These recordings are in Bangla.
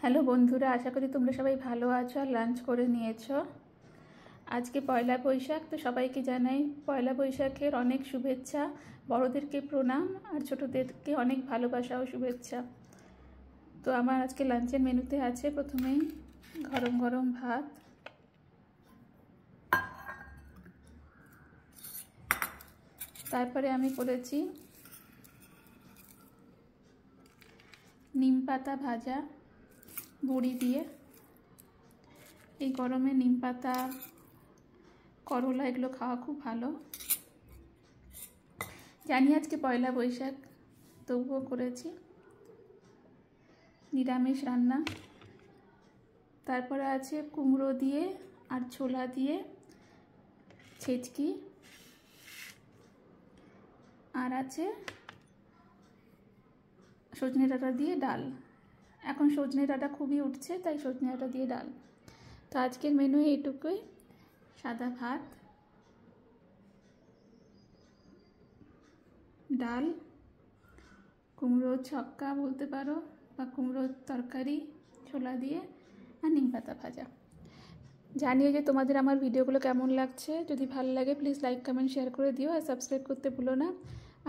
হ্যালো বন্ধুরা, আশা করি তোমরা সবাই ভালো আছো আর লাঞ্চ করে নিয়েছো। আজকে পয়লা বৈশাখ, তো সবাইকে জানাই পয়লা বৈশাখের অনেক শুভেচ্ছা। বড়োদেরকে প্রণাম আর ছোটোদেরকে অনেক ভালোবাসা ও শুভেচ্ছা। তো আমার আজকে লাঞ্চের মেনুতে আছে প্রথমেই গরম গরম ভাত, তারপরে আমি করেছি নিম পাতা ভাজা বড়ি দিয়ে। এই গরমে নিম পাতা, করলা এগুলো খাওয়া খুব ভালো। জানি আজকে পয়লা বৈশাখ, তবুও করেছি নিরামিষ রান্না। তারপরে আছে কুমড়ো দিয়ে আর ছোলা দিয়ে ছেচকি, আর আছে সজনে ডাঁটা দিয়ে ডাল। এখন সজনে ডাঁটা খুবই উঠছে, তাই সজনে ডাঁটা দিয়ে ডাল। তো আজকের মেনু এইটুকুই, সাদা ভাত, ডাল, কুমড়োর ছক্কা বলতে পারো বা কুমড়োর তরকারি ছোলা দিয়ে, আর নিম পাতা ভাজা। জানিও যে তোমাদের আমার ভিডিওগুলো কেমন লাগছে। যদি ভালো লাগে প্লিজ লাইক কমেন্ট শেয়ার করে দিও আর সাবস্ক্রাইব করতে ভুলো না।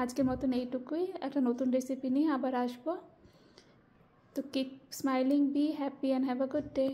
আজকের মতন এইটুকুই, একটা নতুন রেসিপি নিয়ে আবার আসবো। তো keep smiling, be happy and have a good day.